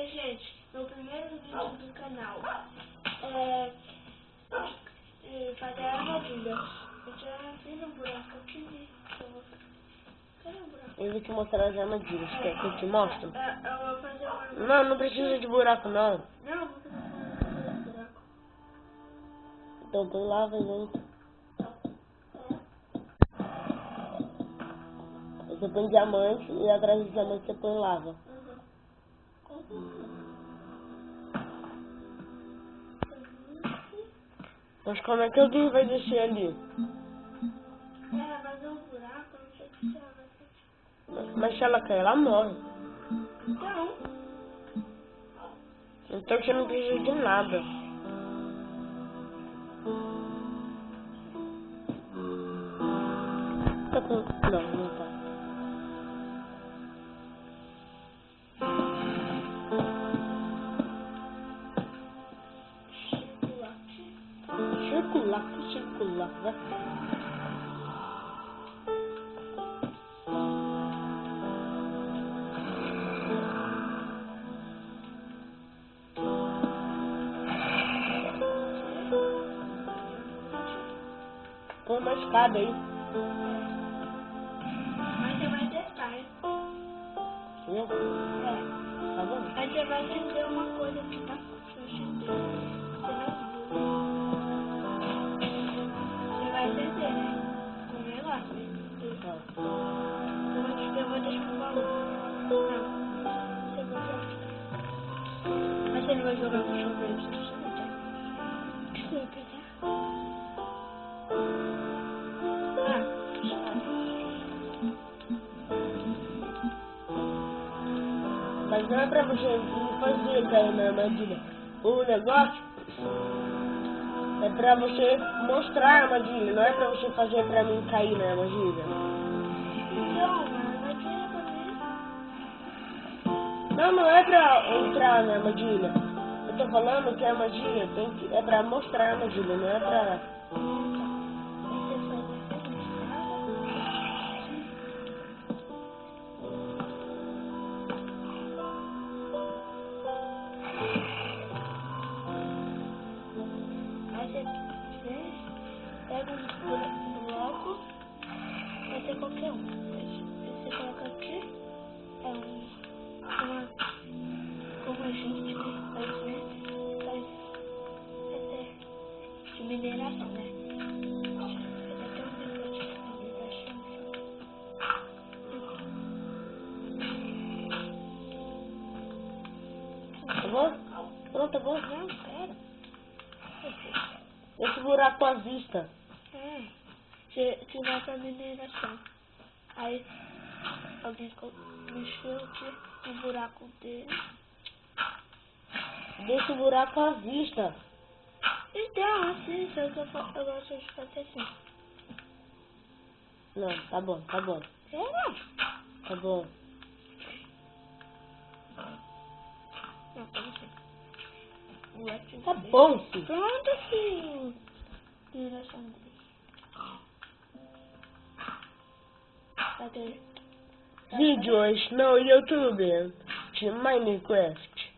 Oi, gente, meu primeiro vídeo do canal é fazer a armadilha. Eu já fiz um buraco aqui. Cadê o buraco? Eu vou te mostrar as armadilhas. Quer que eu te mostre? Eu vou fazer uma armadilha. Não, não precisa de buraco, não. Não, eu vou fazer um buraco. Então põe lava junto. Você põe diamante e atrás do diamante você põe lava. Mas como é que alguém vai descer ali? Fazer um buraco, eu não sei se ela vai fazer. Mas se ela cair, ela morre. Então. Então você não precisa de nada. Não, não tá. Circular, vai. Põe uma escada aí. Mas você vai testar, hein? Eu? Tá bom. Aí você vai entender uma coisa que tá surgindo. Você vai entender, né? O negócio. Eu vou deixar um valor. Não. Você vai jogar. Mas você não vai jogar com chuveiro, você não tem. Deixa eu pegar. Mas não é pra você fazer cair na armadilha. O negócio é pra você mostrar a armadilha, não é pra você fazer pra mim cair na armadilha. Então, a armadilha também. Não, não é pra entrar na armadilha. Eu tô falando que a armadilha é pra mostrar a armadilha, não é pra... Pega um bloco, pode ser qualquer um. Você coloca aqui, é como a gente faz de mineração, né? Faz até um negócio de mineração. Tá bom? Pronto, tá bom? Não, pera. Esse buraco à vista. Você vai pra mineração. Aí alguém mexeu aqui no buraco dele. Deixa o buraco à vista. Então, assim, só que eu gosto de fazer assim. Não, tá bom, tá bom. Será? Tá bom. Não, tá assim. Tá bom, filho. Pronto, filho. Mineração dele. Cadê? Vídeos no YouTube de Minecraft.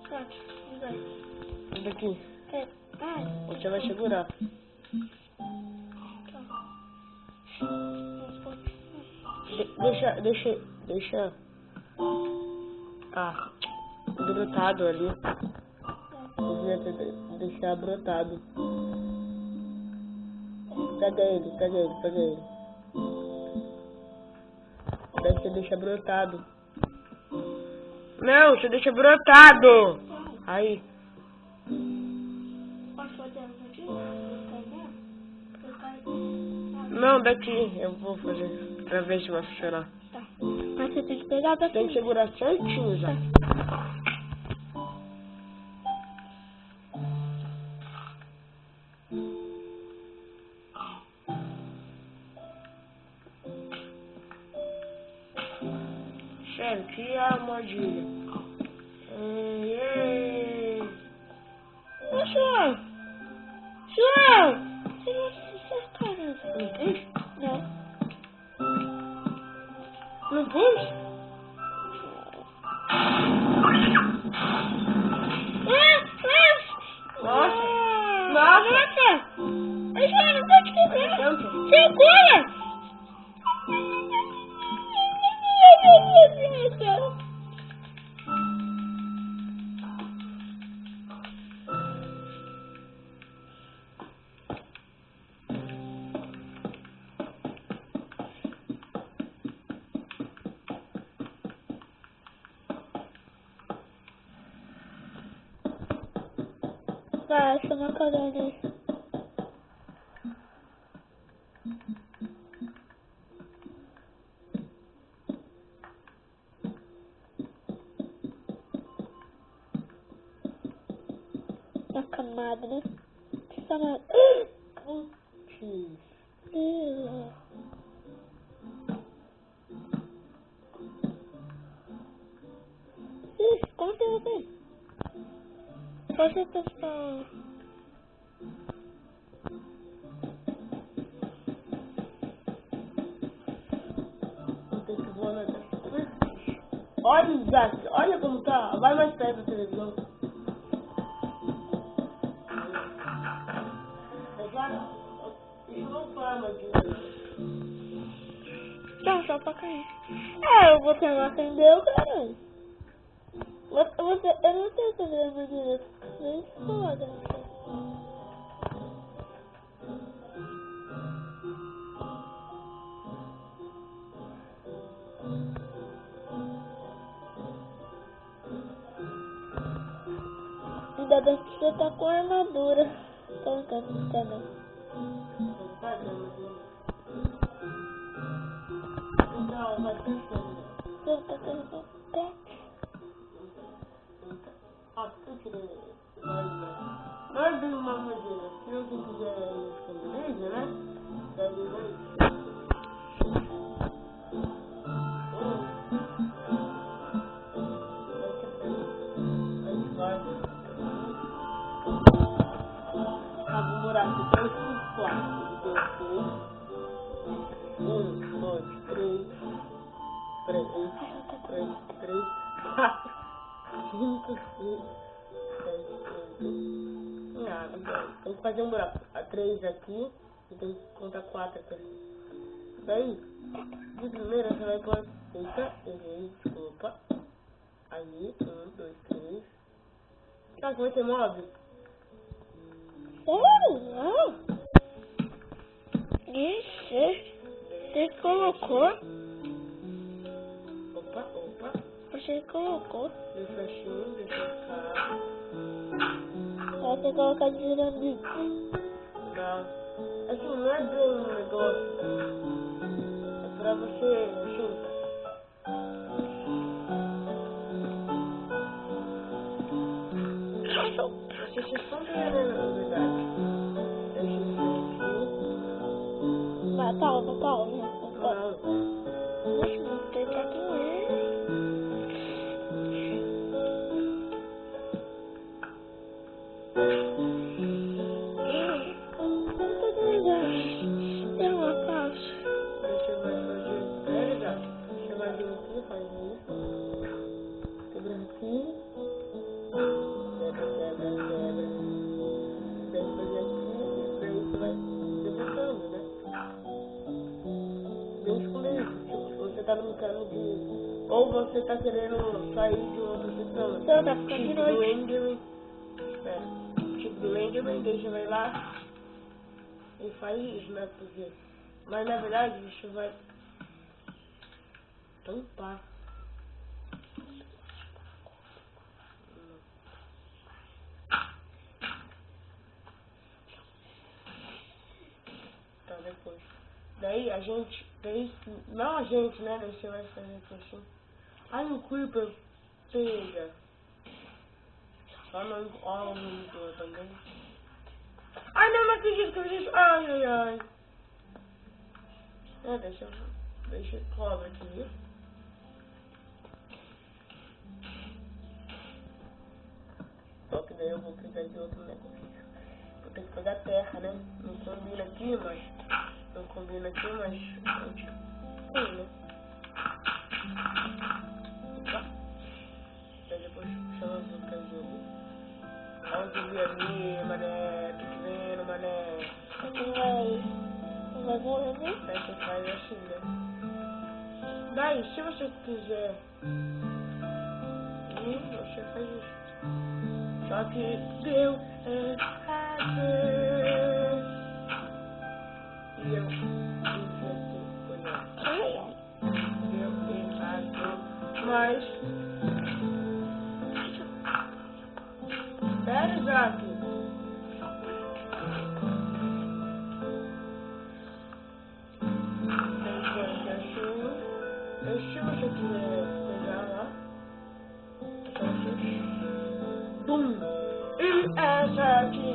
Pronto, e vai. Daqui. Vai. Você vai segurar. Deixa. Ah, brotado ali. Devia deixar brotado. Pega ele. Daí você deixa brotado. Não, você deixa brotado. Aí. Posso fazer aqui? Não, daqui. Eu vou fazer pra ver se vai funcionar. Tá. Mas você tem que pegar daqui. Tem que segurar certinho já. Sério, que armadilha. João! João! Você não se cercar, não tem? Não. Não tem? Nossa! Nossa! Ai, João, não pode quebrar! Segura! Vai, essa macarona. Uma camada, né? Que camada? Putz. Como que eu vou? Você pessoal. Não tem que voar nada. Olha como tá. Vai mais perto da televisão. Não forma de... Não, só pra cair. Eu vou ter que acender o caramba. Eu não tenho problema direito. Nem se foda. Ainda bem que você tá com armadura. Tô brincando, Não, vai pensando. Você tá com pé? Ah, eu tirei. Vai vir uma armadura. Se você quiser esconder, né? Daí vai. Cabo buraco 2 por 4. 1, 2, 3. 3, 4, 5, 6, 7, 8. Nada, tem que fazer um buraco. 3 aqui e tem que contar 4 aqui. Daí, de primeira você vai pôr. Eita, errei, desculpa. Aí, 1, 2, 3. Tá, como é que move? Não. Isso. Você colocou? Opa. Você colocou? Deixa assim, deixa cá. Você colocar de dinamite. Não. Assim, não é bem um negócio. É pra você, assim. Você se esconde, né, na verdade. Deixa isso aqui. Vai, palma. Não. Não tem pra quem Tem uma caixa. Você vai fazer. É legal. Você vai vir aqui, faz isso. Quebra aqui. Quebra. Daí fazer aqui. Daí você vai derrotando, né? Bem escondido. Tipo, você tá brincando de. Ou você tá querendo sair de outra pessoa. Então tá ficando de Tipo do noite. Enderman. Tipo do Enderman, daí você vai lá e faz isso, né? Porque. Mas na verdade você vai tampar. Tá, depois. Daí a gente. Não a gente, né? Daí você vai fazer aqui assim. Aí o Creeper pega. Só não monitor também. Ai não acredito que eu fiz isso. Ai. Deixa eu cobra aqui. Só que daí eu vou precisar de outro negócio. Vou ter que pegar terra, né? Não combina aqui, mas... Não combina aqui, mas... Gente, tem, né? Opa. Daí depois chama pra trazer ali. Onde vi ali, mané? Tô vendo, mané? Vai morrer, né? Aí você faz assim, né? Daí, se você quiser... você faz isso. Só que deu errado. E eu inventei coisa. Deu errado. Mas... Sério, Jaque? Gente, assim... Se você quiser pegar lá... Bum! E essa aqui